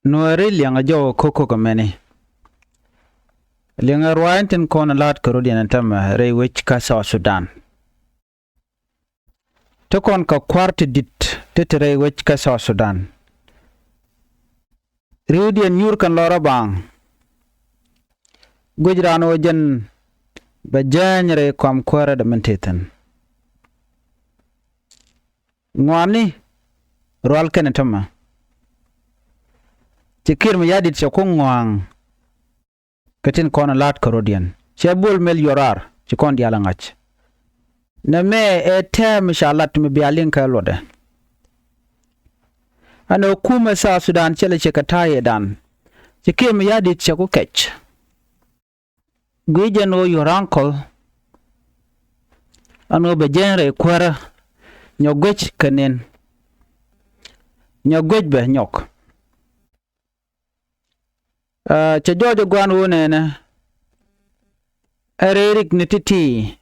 Nuer lianga jo koko kameni. Lianga ruwaintin kona lat karodian antama rei wech ka South Sudan. Tokon ka kwart dit tetere wech ka South Sudan. Riudian yur kan lora bang. Gujrano jen bajanyere kwam kwara da mentetan. Ngwani rual kenetama. Kiir mayaardit chakong ngwang katin kona lat karodian. Chabul mel yorar chikon dialangach. Na me tem shalat me bialin ka lode. Ano kuma South Sudan chele chekataye dan. Kiir mayaardit chakukech. Gwijano your uncle. Ano bejenre kwara nyogwech kanin. Nyogwech be nyok. Cha jojo gwan wone na erik nititi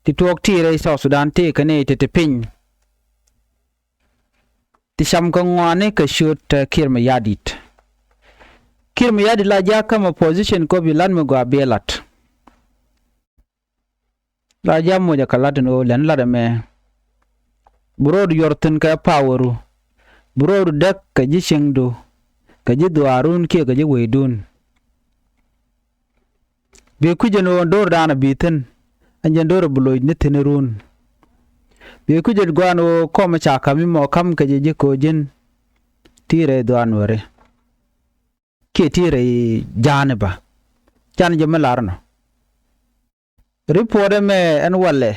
tituok tire South Sudan te kane tetepin ti sham ko ngwane ka shoot Kiir mayaardit la ja kama position ko bilan mo go abelat la ja mo ja kala no len la me brod yorten ka poweru brod dak ka jishingdo kaji duarun ke kaji weidun be kujeno dor dana bitin anjen dor buloy nitinerun be kujet gwano koma chaka mimo kam kaji jikojin tire duanware ke tire janeba jan jamalarno report me en walle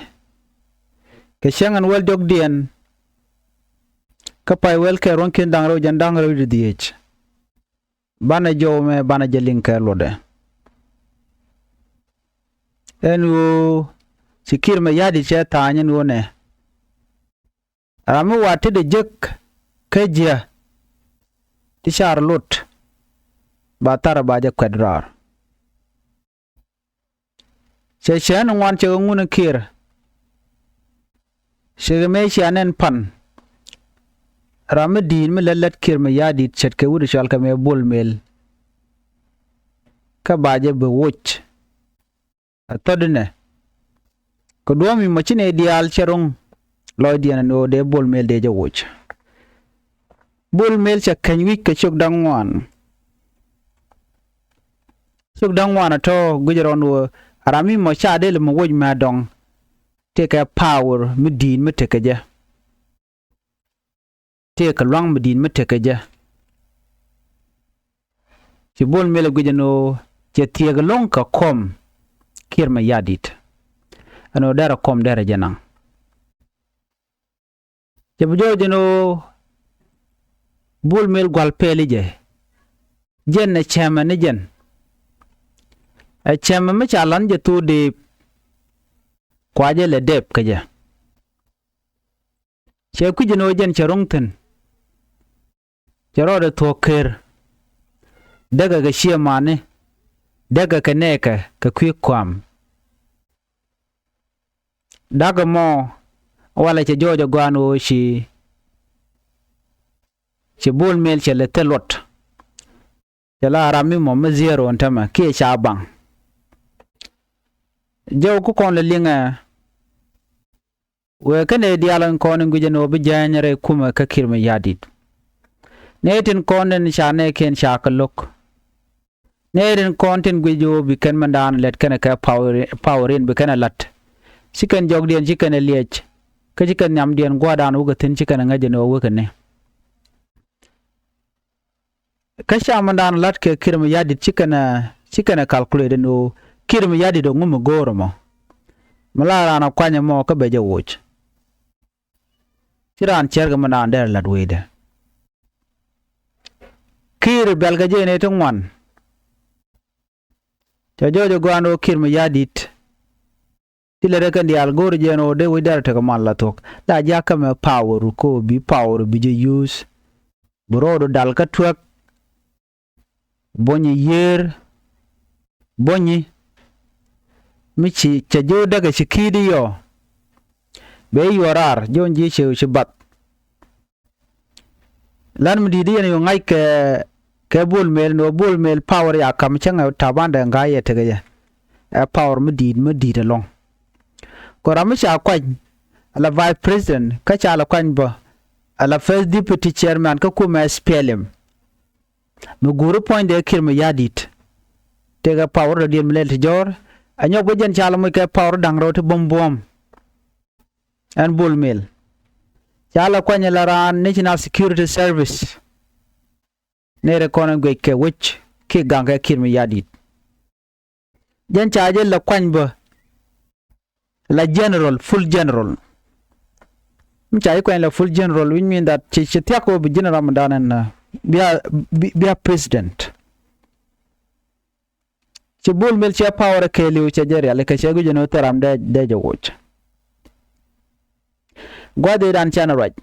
ke shangan wel dogdien kapay wel ke ronkin dangro jandangro diech bana jowme bana jelinka lode enu Kiir mayaardit che tanyen wone ramu wati de jek kejia ti Charlotte batara baje kwedrar che chen ngwan che ngun Kiir shegme shanen pan Ramadin me lalat Kiir mayaardit chet ke wudu shal ka me bol mel ka baje be woch atodne ko domi machine dial cherong loidian no de bol mel de woch bol mel cha kanwi ke chok dangwan to gujeron wo arami mo cha de le mo woj ma dong te ka power midin me te keje te ka lang medin metekeja ci bol mele gujeno ci tiega long ka kom Kiir mayaardit ano dara kom dara janang ci bujojeno bol mel gwal pele je jenne chema ne jen a chema me chalan je to de kwaje le dep kaja ci kujeno jen charongten Jarode to Kiir daga ga shemane daga ka neka ka kwikwam daga mo wala che jojo gwano shi bol mel che le telot jala rami mo me zero ntama ke shabang jaw ku kon le linga we kane dialan kon ngujeno bi janyare kuma ka Kiir mayaardit Netin konden shane ken shakalok. Netin konten gwijo biken mandan let kena ka powerin bikena lat. Chicken jogdian chicken liech. Ka chicken nyamdian gwadan ugatin chicken ngajeno wukene. Ka shamandan lat ke Kiir mayaardit chicken calculate no Kiir mayaardit do ngumu goromo. Malara na kwanya mo ka beja woch. Chiran cherga mandan der lat wede. Kiir belgaje ne tungwan jojo gwano Kiir mayaardit tilere kan dial gor jeno de widar ta kamalla tok la jaka me power ko bi power bi je use brodo dal ka twek bonyi yer bonyi michi chajo daga shikidi yo be yorar jonji shibat lan mdidi ne ngai ke ke bol mel power ya kam changa tabanda ngaye tege ya power medid long ko ramisha kwany ala vice president ka cha ala kwany ba ala first deputy chairman ka kuma SPLM mu guru point de kirma yadit tega power de mel jor anyo bojen cha ala mu ke power dangro te bom an bol mel cha ala kwany la ran national security service nere kono gwe ke wich ki ganga kirma yadit jen cha je la kwany ba la general full general mchai ko la full general which mean that chitiako be general mandanan be president chibul mel cha power ke liu cha jere ale ka chegu jeno taram de jowoch gwade dan chana right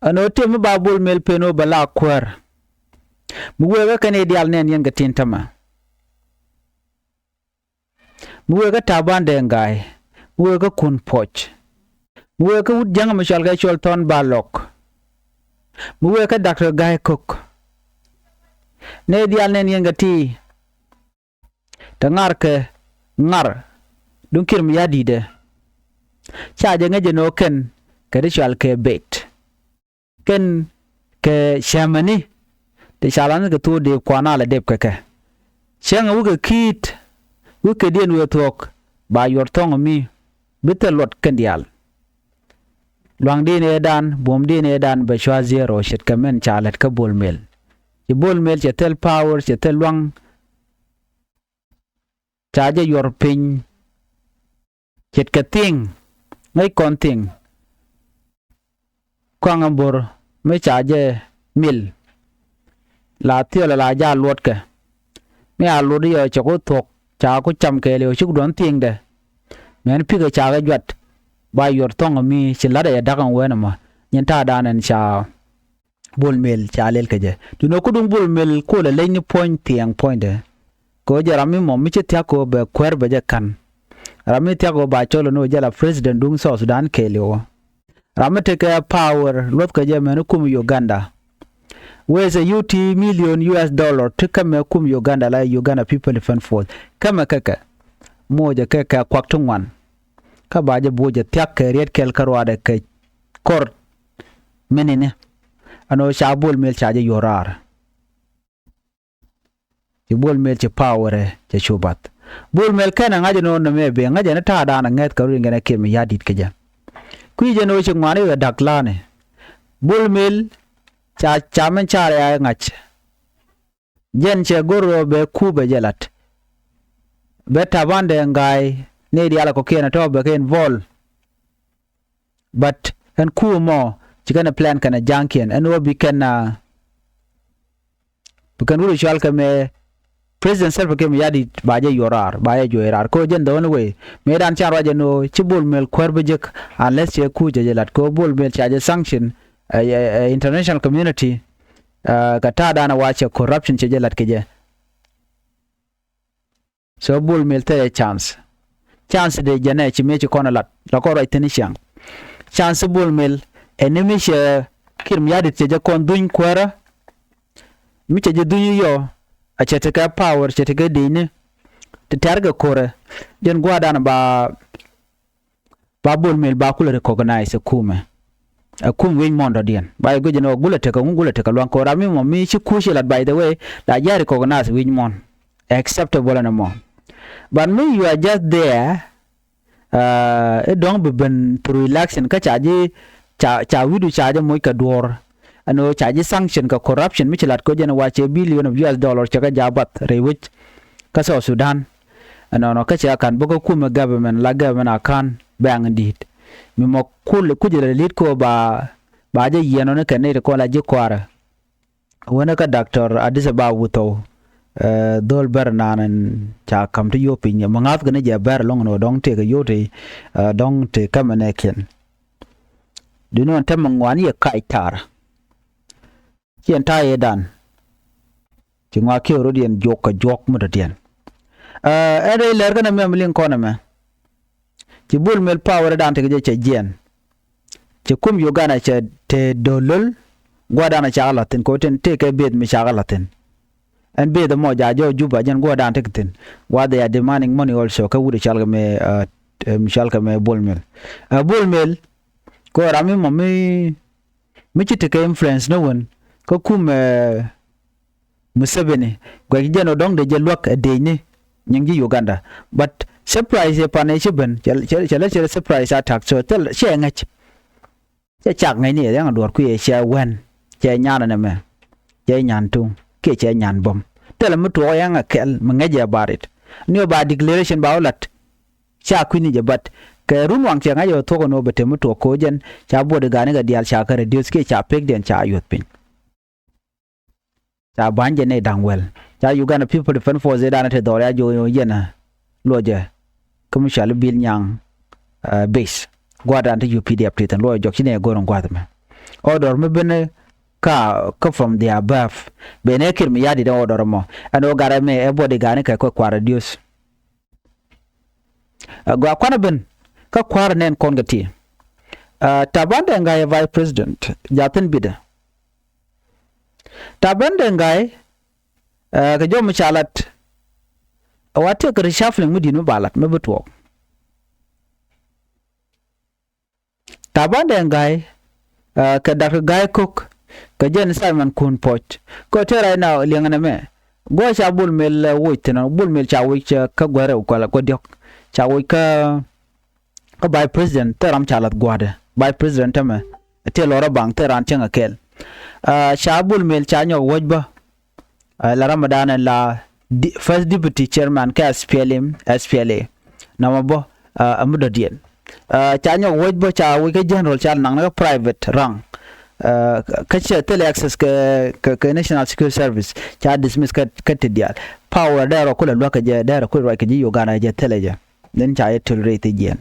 ano tem babul mel peno bala kwar muwega kane dial nen yen gatin tama muwega tabande ngai muwega kun poch muwega wud janga machal ga cholton balok muwega Dr. Guy Cook ne dial nen yen gati tangar ke ngar dunkir mi yadide chaje ngeje no ken ke ritual ke bet ken ke shamani de shalan ke to de kwana la deb ke changa wuga kit wuke dien we tok ba yor tong mi betelot kendial luang din edan bom din edan be shwa zero shit kamen chalet ka bol mel che tel power che tel luang chaje yor pin chet ka ting ngai kon ting kwangambor me chaje mil la tio la ja lot ke me a lo yo chako tok cha ko cham ke le chuk don ting de men pi ga cha ga jwat ba yor tong mi chila da da kan wena ma nyen ta danan cha bol mel cha lel ke je du no ko dum bol mel ko le ni point tiang point de ko je rami mo mi che ko be kwer be je kan rami ko ba cholo no jala president dung so Sudan ke le o rami te ke power lot ke je men kum Uganda where's a UT million US dollar to come kum Uganda la Uganda people defend force kama kaka moja kaka kwak tungwan ka baje boje tiak ke riet kel karwade ke kor menene ano shabul mel chaje yorar ti bol mel che power che chubat bol mel kana ngaje no no mebe ngaje na ta dana nget karu ngene ke mi yadit ke ja kuije no chungwane we daklane bol mel cha chamen chare ay ngach jen che goro be kube jelat be tabande ngai ne di ala ko kena to be ken vol but en ku mo chikana plan kana jankian en wo bi kana bukan uru shal kame president self ke mi yadi baje yorar baje joirar ko jen don we me dan charo je no chibul mel korbe jek unless che ku jelat ko bul mel chaje sanction international community kata dana wache corruption che jelat keje so bul mel te chance de jane chi mechi kona lat la ko right ni shang chance bul mel enemy she kirm yadit che kon duin kwara mi che duin yo a che te ka power che te ga dine te targa kore den gwadana ba bul mel ba kula recognize kume akum win mondo dien bay go jeno gulate ka luan ko rami mo mi chi kushi lat by the way la ja recognize win mon acceptable no more but me you are just there e don be ben pro election ka chaji cha widu chaje moy ka dor ano chaji sanction ka corruption mi chilat ko jeno wache billion of US dollar cha ka jabat rewich ka so Sudan ano no ka cha kan bogo kuma government la government akan bang dit mi mo kul kujere lit ko ba je yeno ne kane ko la je kwara wona ka doctor adisa ba wuto dol bernanen cha kam to yopi nya mangat gane je ber long no dong te ga yote dong te kamane ken du non tam ngwani ya kaitar kien ta yedan ti ngwa ke rodien jok mu rodien ere ler gane memlin kona me ci bul mel power dan te je jen ci kum Uganda ci te dolol gwada na chagalatin ko ten take bed mi chagalatin and be the mo jajo juba jen gwada tektin why they are demanding money also ka wude chalga me mishalka me bolmel bolmel ko rami mo mi chitike influence no one ko kum Museveni kwa kijana dong de jelwak adeni nyingi Uganda but surprise e paneshben chala surprise attack so tel she ngach che chak ngai ni yang dor ku ye she wen che nyana ne me che nyan tung ke che nyan bom tel mu to yang akel mengaja barit ni ba declaration ba olat cha kwini je but ke runwang che ngai yo to no bete mu to ko jen cha bod ga ne ga dial cha ka reduce ke cha pek den cha yot pin cha banje ne dangwel cha Uganda people defend for zedana te dor ya jo yena loje commercial bil nyang base gwada ante UPDF te tan lo jok chine goron gwada me order me bene ka from the above bene kir mi yadi da order mo ano gara me e body gane ka ko kwara dios gwa kwana ben ka kwara nen kongati tabande ngai vice president jaten bida tabande ngai ka jom chalat wate ka reshuffling mudinu balat mebutwo tabande ngai ka Dr. Guy Cook ka jen Simon Kun Poch ko tera na lingana me go cha bul mel witna bul mel cha wi ka gore ko ko diok cha wi ka by president teram chalat gwade by president tama te lora bang teran chenga kel cha bul mel cha nyo wojba la Ramadan la first deputy chairman ka SPLA namabo amudo dien cha nyo wojba cha wi ka general cha nang na private rang kacha tele access ka national security service cha dismiss ka tidial power da ro kula loka je da ro kula ka ji Uganda je tele je den cha tolerate gen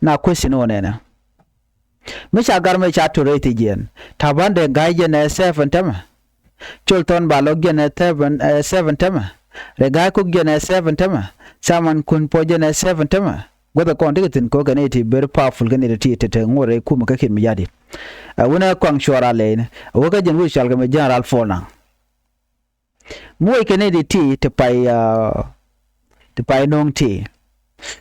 na question one na misha garme cha tolerate gen tabande gaje na 7 tama Cholton balog gen 7 tama rega ku gen 7 tama saman kun poje na 7 tama gwada konditin ko ganeti very powerful ganeti tete ngore kuma kake mi yadi wona kwang shora lane woga jen wi shalga me general fona moy kenedi ti te pai nong ti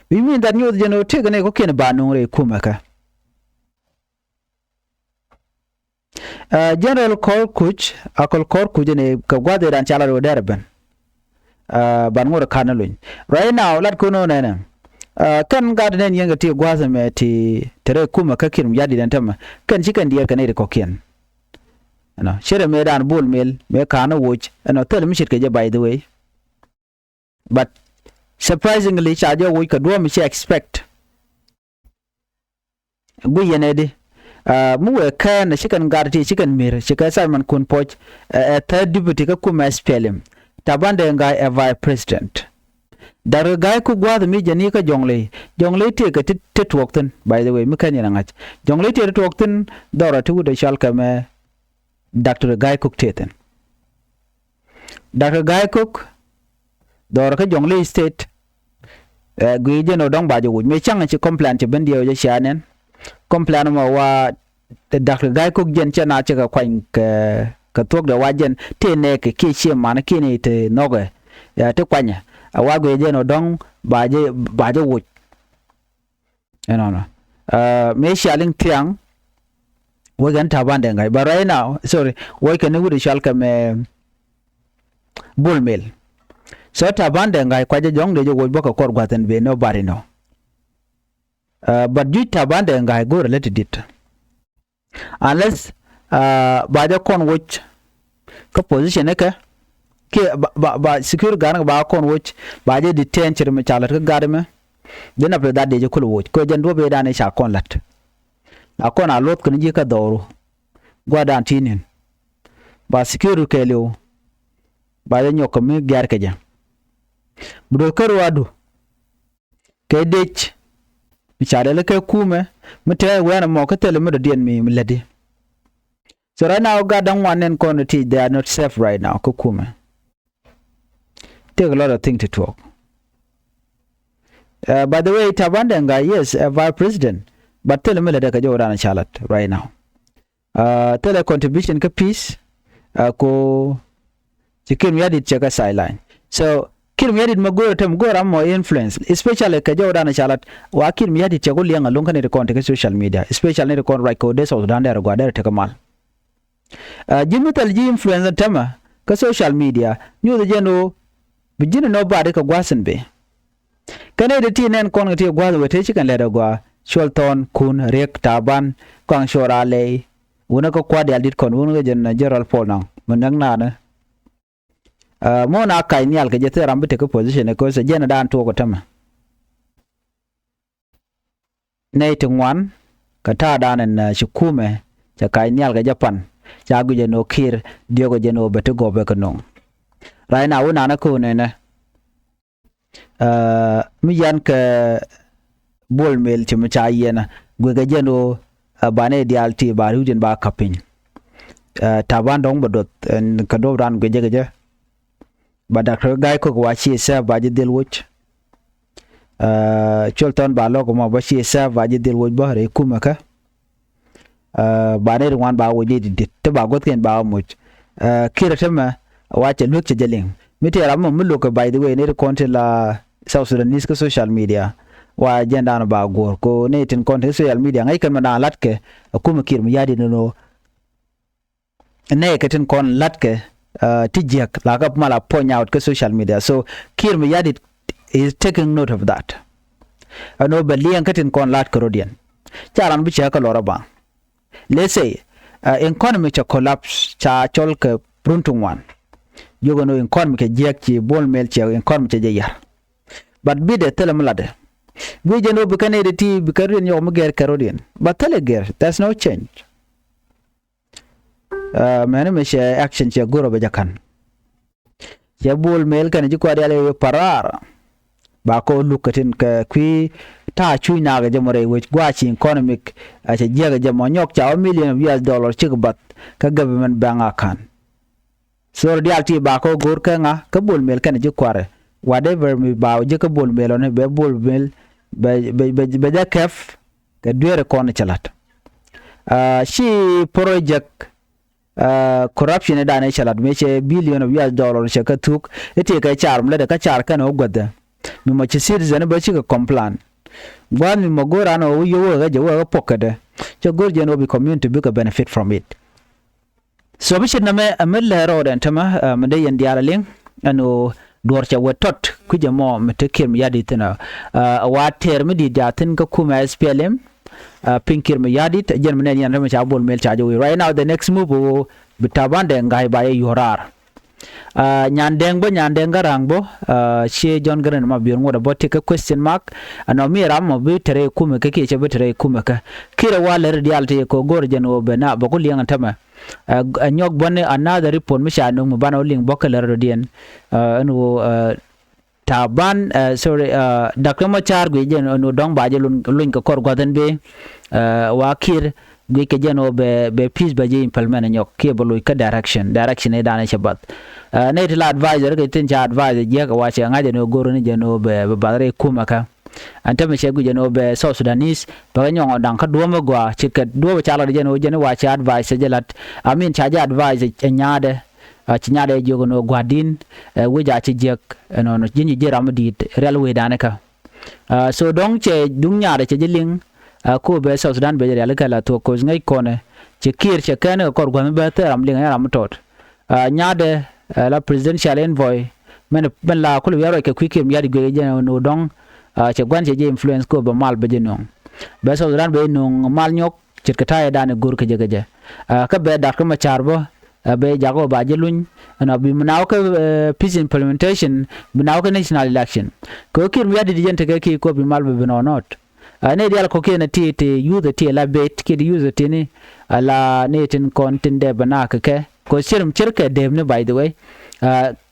we mean that new general te gane ko ken ba nong re kuma ka general call kuch akol kor kujene ka gwada ran chala ro derben ban ngore kanalun right now lat ko no nena kan garden yanga ti gwaza me ti tere kuma kakin yadi dan tama kan chikan diya kan ere kokien ano shere me dan bol mel me kana watch ano tel mi shit ke by the way but surprisingly chajo we ka do mi expect bu yenede mu we kan chikan garden chikan mir chika Simon Kun Poch third deputy ka kuma SPLM tabande nga a vice president Dar Guy ku gwada mi jani ka jongle te ka tetwokten by the way mi kan yana ngach jongle te tetwokten dora tu da shalka me Dr. Guy Cook teten Dr. Guy Cook dora ka jongle state gwe no dong ba jo me changa chi complain che bendio je shanen complain ma wa Dr. Guy Cook jen chana che ka kwan ka tok da wajen te ne ke che mana ke ne te noge ya te kwanya awagwe je no dong baje wuch no me shaling tiang we gan tabande ngai but right now sorry we can would shalka me bulmel so tabande ngai kwaje jong de jo boka kor gwaten be nobody know but you tabande ngai go related it unless baje kon wuch ko position ka ke ba secure gana ba kon watch ba je detain chir me chalat ka garme den apre da de je kul watch ko jen do be da ne sha kon lat na kon a lot kun ji ka doro gwada antinin ba secure ke lew ba je nyok me gar ke ja budo kar wadu ke dech mi chale ke kume mete wana mo ka tele me do dien mi ledi so right now gadan wanen kon ti they are not safe right now ko kume take a lot of things to talk. By the way, Tabandenga, yes, a vice president, but tell me that I can charlotte right now. tele contribution ka peace ko kir yadit chaka sideline so kir yadit magoro tem gora mo influence especially ka jawda na chalat wa kir yadit chago lianga lonka ne kon te social media especially ne kon right ko de so dan der gwa der te kamal jimutal ji influence tema ka social media nyu de jeno bijina no ba de ka gwasen be kane de tinen kon te gwa we te chikan le gwa sholton kun rek taban kon shorale wona ko kwade aldit kon wona jen general paul nang manang na na mo na kai ni al ke jete rambe te ko position ko se jena dan to ko tama nei to ngwan ka ta dan na shikume cha kai ni al ga japan cha gu je no kir dio go je no bete go be ko no rai na wona na ko ne na mi yan ka bol mel ci ma cha yena gu ga je no bane dialti ba rudin ba kapin taban dong bodot ka do ran gu je ba dakar gai ko wa chi sa ba je del wuch cholton ba lo ko ma ba chi sa ba je del wuch ba re kuma ka ba ne wan ba wo je dit te ba got ken ba much kira tema wa che luk che jeling miti ram mo look by the way ne content la South Sudanese ka social media wa agenda na ba gor ko ne tin content social media ngai kan na latke kuma kir mu yadi no ne ka tin kon latke tijek la ka mala point out ka social media so kir mu yadi is taking note of that ano balian ka tin kon lat korodian charan bi cha ka lora ba let's say economy cha collapse cha chol ka pruntung wan yogo no economy ke jek ci bol mel ci economy cha jeyar but bi de telemlade we jeno bi kanede ti bi karin yo mager karodian but teleger there's no change mane me she action che goro be jakan che bol mel kan ji kwadi ale parar ba ko lukatin ka kwi ta chui na ga jamore we gwachi economic che jega jamo nyok cha million of US dollar chi bat ka government bank account so reality ba ko gor ka nga ka bol mel kan ji kware whatever mi ba je ka bol mel on be bol mel be da kef ka duere kon chalat she project corruption da ne chalat me che billion of US dollar che ka tuk ite ka charm le da ka char kan ogwada mi ma che citizen ba chi ka complan gwan mi magora no yo ga je wa pokade che gor je no bi community bi ka benefit from it so bi na me amel ro den tama me de yan diala ling ano dor cha wetot ku je mo me te kim yadi tena wa ter me di jatin ka kuma SPLM pinkir me yadi jen me yan me cha bol mel cha jo right now the next move bitabande ngai ba yorar nyandeng garang bo she John Garen ma bion ngoda botte ka question mark ano mi ram mo bi tere kuma ke che bi tere kuma ka kira wala reality ko gor jeno be na ba ko liang tama nyok bonne another report mi sha no mo bana ling bokala rodien anu taban sorry dakama char gwe jeno no dong ba je lun ka kor goden be wakir gwe ke jeno be peace ba je implement nyok ke bolo ka direction e dana shabat ne tila advisor ke tin cha advisor je ka wache ngaje no goro ni jeno be bare kuma ka anta me shegu jeno be South Sudanese ba nyong dan ka duoma gwa chiket duoma chala jeno wache advisor jelat amin cha ja advisor nyade chinyade jogo no gwadin weja chi jek no jinji jeram dit railway danaka so dong che dunya de che jiling ko be South Sudan be real kala to ko ngai kone che kir che kana kor gwa be teram ling ram tot nyade la presidential envoy men la ko yaro ke kwikim yadi gwe jeno no dong che gwan che influence ko be mal be jeno be South Sudan be no mal nyok chit ka tay dane gur ke jegeje ka be dar ko ma charbo be jago ba jelun ana bi manaw ka peace implementation manaw ka national election ko kir mi yadi jente ke ki ko bi mal be no not ne dial ko ke na ti use ti la bet ke use ti ni ala ne tin content de bana ka ke ko sirum cirka de ne by the way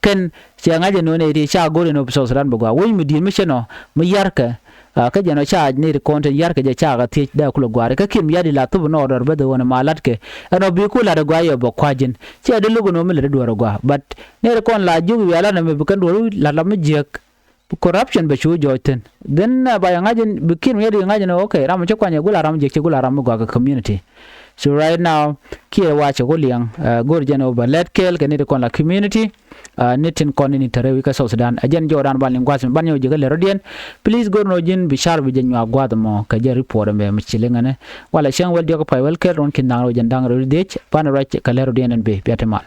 ken sianga je no ne ri sha gore no South Sudan bagwa wo mi di mi sheno mi yarka ka jeno cha ne ri content yarka je cha ga ti da kula gware ka kim yadi la tu no order be de wona malat ke ano bi kula da gwa yo ba kwajin che de lugo no mi le do gwa but ne ri kon la ju yala na me bukan do la mi jek corruption be chu joten then ba yanga je bikin yadi yanga je no okay ram che kwanya gula ram je che gula ram gwa ka community So right now kiir watch go liang gor jen over let kel ke ni kon la community nitin kon ni tere wi ka South Sudan ajen jodan balin gwas ban yo jigal rodien please gor no jin bishar bi jen wa gwad mo ka je report me michilinga ne wala shan wel dio ko pay wel kel ron kin dang ro jen dang ro dech ban ra ka le rodien be biatemal